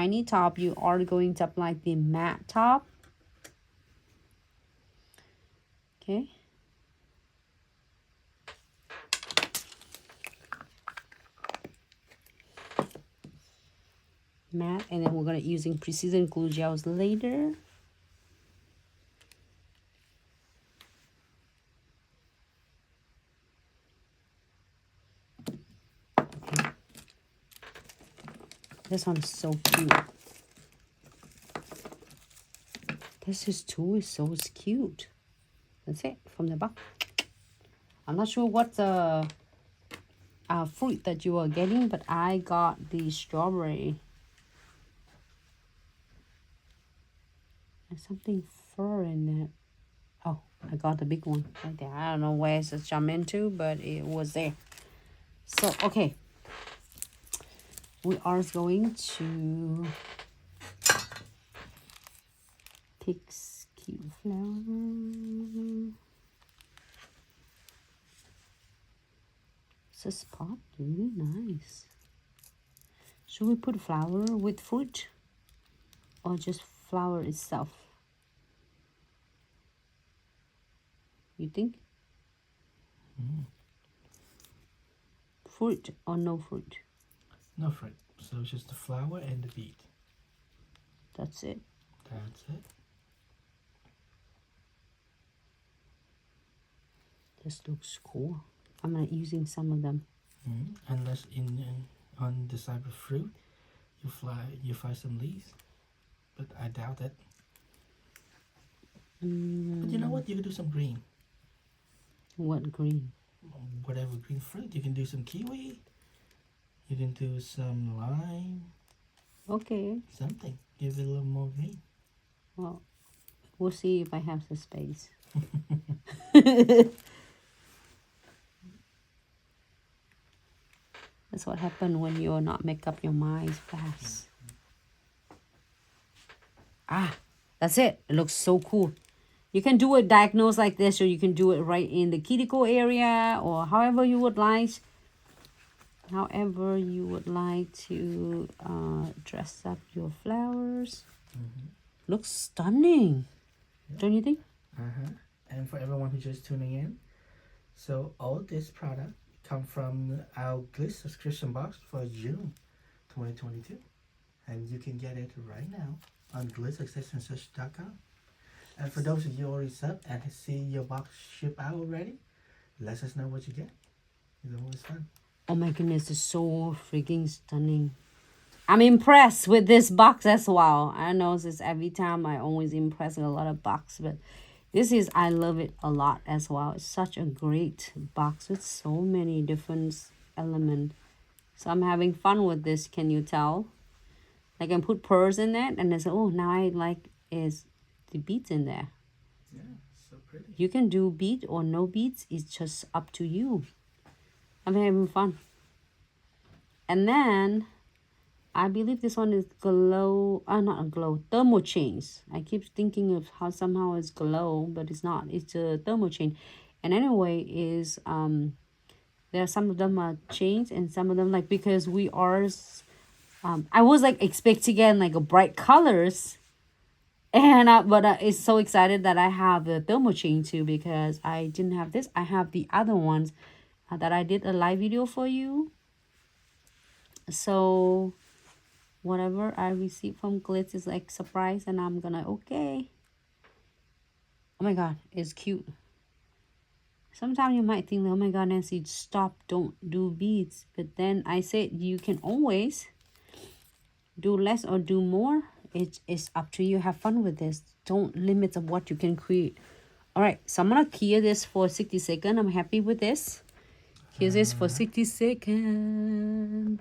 shiny top, you are going to apply the matte top. Okay. Matte, and then we're going to using precision glue gels later. Okay. This one is so cute. This tool is so cute. That's it from the box. I'm not sure what the fruit that you are getting, but I got the strawberry. There's something fur in there. Oh, I got the big one right there. I don't know where it's jump into, but it was there. So, okay. We are going to Pixie flower. It's a spot, really nice. Should we put flower with fruit or just flower itself? You think? Fruit or no fruit? No fruit. So it's just the flower and the bead. That's it. That's it. This looks cool. I'm not using some of them. Unless on the side of fruit, you find some leaves, but I doubt it. But you know what? You can do some green. What green? Whatever green fruit. You can do some kiwi. You can do some lime. Okay. Something. Give it a little more green. Well, we'll see if I have the space. That's what happens when you're not make up your mind fast. Ah, that's it. It looks so cool. You can do it diagonals like this, or you can do it right in the cuticle area, or however you would like. However you would like to dress up your flowers. Looks stunning. Don't you think? And for everyone who's just tuning in, so all this product come from our Glitz Subscription Box for June 2022. And you can get it right now on glitzsuccessionsearch.com. And for those of you already sub and see your box ship out already, let us know what you get. It's always fun. Oh my goodness, it's so freaking stunning. I'm impressed with this box as well. I know this every time I always impress with a lot of box, but this is, I love it a lot as well. It's such a great box with so many different elements. So I'm having fun with this, can you tell? I can put pearls in it, and I say, oh, now I like is the beads in there. Yeah, so pretty. You can do bead or no beads. It's just up to you. I'm having fun. And then I believe this one is glow, not a glow, thermo chains. I keep thinking of how somehow it's glow, but it's not. It's a thermo chain. And anyway, is there are some of them are chains and some of them like, because we are, I was like expecting again like a bright colors, and but it's so excited that I have the thermo chain too, because I didn't have this. I have the other ones that I did a live video for you. So whatever I received from Glitz is like surprise, and I'm gonna okay. Oh my god, it's cute. Sometimes you might think, oh my god, Nancy, stop, don't do beads. But then I said you can always do less or do more. It's up to you. Have fun with this. Don't limit of what you can create. All right, so I'm gonna clear this for 60 seconds. I'm happy with this. Here's this for 60 seconds.